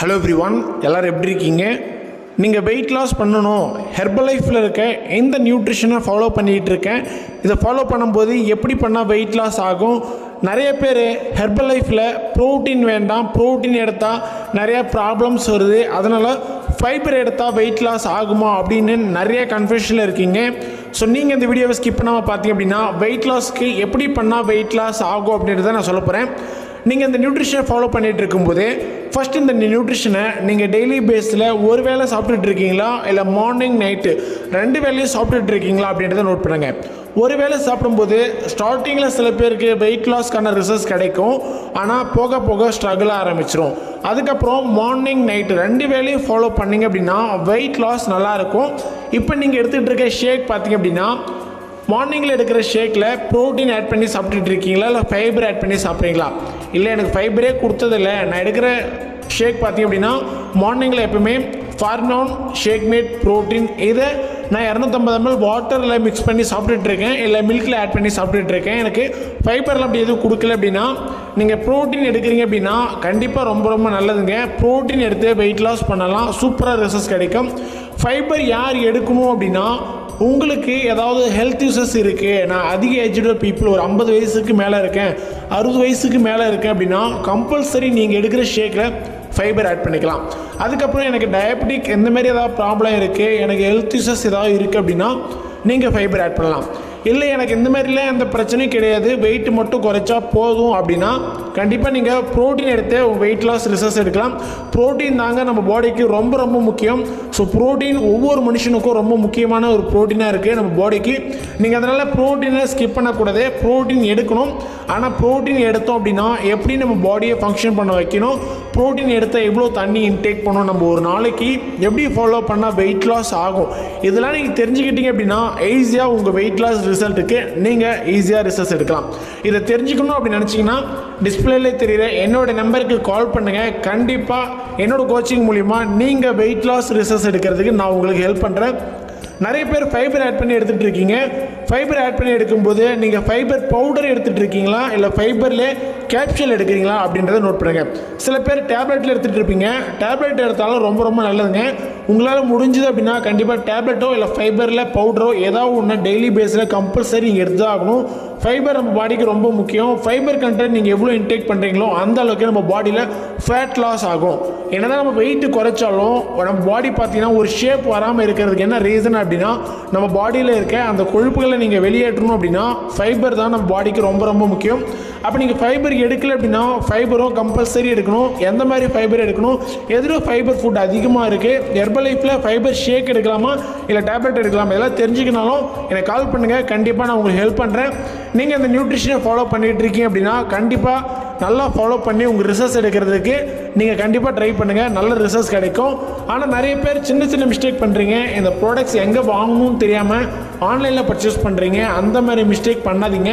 Hello everyone, எல்லோரும் எப்படி இருக்கீங்க? நீங்கள் வெயிட் லாஸ் பண்ணணும், ஹெர்பலைஃப்பில் இருக்க எந்த நியூட்ரிஷனை ஃபாலோ பண்ணிகிட்டு இருக்கேன், இதை ஃபாலோ பண்ணும்போது எப்படி பண்ணால் வெயிட் லாஸ் ஆகும்? நிறைய பேர் ஹெர்பலைஃப்பில் ப்ரோட்டீன் வேண்டாம், ப்ரோட்டீன் எடுத்தால் நிறையா ப்ராப்ளம்ஸ் வருது, அதனால் ஃபைபர் எடுத்தால் வெயிட் லாஸ் ஆகுமா அப்படின்னு நிறைய கன்ஃபியூஷனில் இருக்கீங்க. ஸோ நீங்கள் இந்த வீடியோவை ஸ்கிப் பண்ணாமல் பார்த்தீங்க அப்படின்னா வெயிட் லாஸ்க்கு எப்படி பண்ணால் வெயிட் லாஸ் ஆகும் அப்படின்றத நான் சொல்ல போகிறேன். நீங்கள் இந்த நியூட்ரிஷனை ஃபாலோ பண்ணிகிட்டு இருக்கும்போது ஃபஸ்ட் இந்த நியூட்ரிஷனை நீங்கள் டெய்லி பேஸில் ஒரு வேளை சாப்பிட்டுட்டு இருக்கீங்களா, இல்லை மார்னிங் நைட்டு ரெண்டு வேலையும் சாப்பிட்டுட்டு இருக்கீங்களா அப்படின்றத நோட் பண்ணுங்கள். ஒரு வேளை சாப்பிடும்போது ஸ்டார்டிங்கில் சில பேருக்கு வெயிட் லாஸ்க்கான ரிசல்ட்ஸ் கிடைக்கும், ஆனால் போக போக ஸ்ட்ரகிள் ஆரம்பிச்சிடும். அதுக்கப்புறம் மார்னிங் நைட்டு ரெண்டு வேலையும் ஃபாலோ பண்ணிங்க அப்படின்னா வெயிட் லாஸ் நல்லாயிருக்கும். இப்போ நீங்கள் எடுத்துகிட்டு இருக்க ஷேக் பார்த்தீங்க அப்படின்னா மார்னிங்கில் எடுக்கிற ஷேக்கில் ப்ரோட்டீன் ஆட் பண்ணி சாப்பிட்டுட்டு இருக்கீங்களா, இல்லை ஃபைபர் ஆட் பண்ணி சாப்பிட்றீங்களா? இல்லை எனக்கு ஃபைபரே கொடுத்ததில்லை, நான் எடுக்கிற ஷேக் பார்த்தீங்க அப்படின்னா மார்னிங்கில் எப்பவுமே ஃபார்மோன் ஷேக் மேட் ப்ரோட்டீன், இதை நான் 250 ml வாட்டரில் மிக்ஸ் பண்ணி சாப்பிட்டுட்ருக்கேன், இல்லை மில்கில் ஆட் பண்ணி சாப்பிட்டுட்ருக்கேன். எனக்கு ஃபைபரில் அப்படி எதுவும் கொடுக்கல அப்படின்னா நீங்கள் ப்ரோட்டீன் எடுக்கிறீங்க அப்படின்னா கண்டிப்பாக ரொம்ப ரொம்ப நல்லதுங்க. ப்ரோட்டீன் எடுத்து வெயிட் லாஸ் பண்ணலாம், சூப்பராக ரிசல்ட்ஸ் கிடைக்கும். ஃபைபர் யார் எடுக்கணும் அப்படின்னா உங்களுக்கு ஏதாவது ஹெல்த் இஷ்யூஸ் இருக்குது, நான் அதிக ஏஜ்டு பீப்புள், ஒரு 50 வயசுக்கு மேலே இருக்கேன், 60 வயசுக்கு மேலே இருக்கேன் அப்படின்னா கம்பல்சரி நீங்கள் எடுக்கிற ஷேக்கில் ஃபைபர் ஆட் பண்ணிக்கலாம். அதுக்கப்புறம் எனக்கு டயபெட்டிக் இந்த மாதிரி ஏதாவது ப்ராப்ளம் இருக்குது, எனக்கு ஹெல்த் இஷ்யூஸ் ஏதாவது இருக்குது அப்படின்னா நீங்கள் ஃபைபர் ஆட் பண்ணலாம். இல்லை எனக்கு இந்த மாதிரிலாம் எந்த பிரச்சனையும் கிடையாது, வெயிட் மட்டும் குறைச்சா போதும் அப்படின்னா கண்டிப்பாக நீங்கள் ப்ரோட்டீன் எடுத்து வெயிட் லாஸ் ரிசல்ட்ஸ் எடுக்கலாம். ப்ரோட்டீன் தாங்க நம்ம பாடிக்கு ரொம்ப ரொம்ப முக்கியம். ஸோ ப்ரோட்டீன் ஒவ்வொரு மனுஷனுக்கும் ரொம்ப முக்கியமான ஒரு ப்ரோட்டீனாக இருக்குது நம்ம பாடிக்கு. நீங்கள் அதனால் ப்ரோட்டீனை ஸ்கிப் பண்ணக்கூடாது, ப்ரோட்டீன் எடுக்கணும். ஆனால் ப்ரோட்டீன் எடுத்தோம் அப்படின்னா எப்படி நம்ம பாடியை ஃபங்க்ஷன் பண்ண வைக்கணும், ப்ரோட்டீன் எடுத்தால் எவ்வளோ தண்ணி இன்டேக் பண்ணணும், நம்ம ஒரு நாளைக்கு எப்படி ஃபாலோ பண்ணால் வெயிட் லாஸ் ஆகும், இதெல்லாம் நீங்கள் தெரிஞ்சுக்கிட்டீங்க அப்படின்னா ஈஸியாக உங்கள் வெயிட் லாஸ் ரிசல்ட்டுக்கு நீங்கள் ஈஸியாக ரிசல்ட்ஸ் எடுக்கலாம். இதை தெரிஞ்சுக்கணும் அப்படின்னு நினச்சிங்கன்னா டிஸ்பிளேலே தெரியுற என்னோடய நம்பருக்கு கால் பண்ணுங்கள். கண்டிப்பாக என்னோடய கோச்சிங் மூலிமா நீங்கள் வெயிட் லாஸ் ரிசல்ட்ஸ் எடுக்கிறதுக்கு நான் உங்களுக்கு ஹெல்ப் பண்ணுறேன். நிறைய பேர் ஃபைபர் ஆட் பண்ணி எடுத்துகிட்டு இருக்கீங்க. ஃபைபர் ஆட் பண்ணி எடுக்கும்போது நீங்கள் ஃபைபர் பவுடர் எடுத்துகிட்டு இருக்கீங்களா, இல்லை ஃபைபர்லேயே கேப்சூல் எடுக்கிறீங்களா அப்படின்றத நோட் பண்ணுங்கள். சில பேர் டேப்லெட்டில் எடுத்துகிட்டு இருப்பீங்க. டேப்லெட் எடுத்தாலும் ரொம்ப ரொம்ப நல்லதுங்க. உங்களால் முடிஞ்சது அப்படின்னா கண்டிப்பாக டேப்லெட்டோ இல்லை ஃபைபரில் பவுடரோ ஏதாவது ஒன்று டெய்லி பேஸில் கம்பல்சரி நீங்கள் எடுத்து தான் ஆகணும். ஃபைபர் நம்ம பாடிக்கு ரொம்ப முக்கியம். ஃபைபர் கண்டென்ட் நீங்கள் எவ்வளோ இன்டேக் பண்ணுறீங்களோ அந்த அளவுக்கு நம்ம பாடியில் ஃபேட் லாஸ் ஆகும். என்னதான் நம்ம வெயிட்டு குறைச்சாலும் நம்ம பாடி பார்த்தீங்கன்னா ஒரு ஷேப் வராமல் இருக்கிறதுக்கு என்ன ரீசன் அப்படின்னா நம்ம பாடியில் இருக்க அந்த கொழுப்புகளை நீங்கள் வெளியேற்றணும் அப்படின்னா ஃபைபர் தான் நம்ம பாடிக்கு ரொம்ப ரொம்ப முக்கியம். அப்போ நீங்கள் ஃபைபர் எடுக்கல அப்படின்னா ஃபைபரும் கம்பல்சரி எடுக்கணும். எந்த மாதிரி ஃபைபர் எடுக்கணும், எதிரும் ஃபைபர் ஃபுட் அதிகமாக இருக்குது, ஹெர்பலைஃப்பில் ஃபைபர் ஷேக் எடுக்கலாமா இல்லை டேப்லெட் எடுக்கலாமா, இதெல்லாம் தெரிஞ்சுக்கினாலும் எனக்கு கால் பண்ணுங்கள். கண்டிப்பாக நான் உங்களுக்கு ஹெல்ப் பண்ணுறேன். நீங்கள் அந்த நியூட்ரிஷனை ஃபாலோ பண்ணிகிட்டு இருக்கீங்க அப்படின்னா கண்டிப்பாக நல்லா ஃபாலோ பண்ணி உங்கள் ரிசல்ட்ஸ் எடுக்கிறதுக்கு நீங்கள் கண்டிப்பாக ட்ரை பண்ணுங்கள், நல்ல ரிசல்ட்ஸ் கிடைக்கும். ஆனால் நிறைய பேர் சின்ன சின்ன மிஸ்டேக் பண்ணுறீங்க. இந்த ப்ராடக்ட்ஸ் எங்கே வாங்கணும்னு தெரியாமல் ஆன்லைனில் பர்ச்சேஸ் பண்ணுறீங்க. அந்த மாதிரி மிஸ்டேக் பண்ணாதீங்க.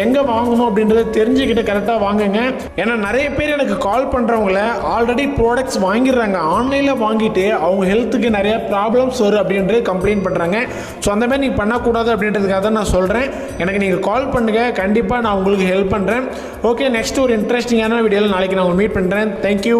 எங்கே வாங்கணும் அப்படின்றத தெரிஞ்சுக்கிட்டு கரெக்டாக வாங்குங்க. ஏன்னா நிறைய பேர் எனக்கு கால் பண்ணுறவங்கள ஆல்ரெடி ப்ராடக்ட்ஸ் வாங்கிடுறாங்க, ஆன்லைனில் வாங்கிட்டு அவங்க ஹெல்த்துக்கு நிறைய ப்ராப்ளம்ஸ் வரும் அப்படின்றது கம்ப்ளைண்ட் பண்ணுறாங்க. ஸோ அந்த மாதிரி நீங்கள் பண்ணக்கூடாது அப்படின்றதுக்காக தான் நான் சொல்கிறேன். எனக்கு நீங்கள் கால் பண்ணுங்கள், கண்டிப்பாக நான் உங்களுக்கு ஹெல்ப் பண்ணுறேன். ஓகே, நெக்ஸ்ட் ஒரு இன்ட்ரெஸ்டிங்கான வீடியோவில் நாளைக்கு நான் உங்களை மீட் பண்ணுறேன். தேங்க்யூ.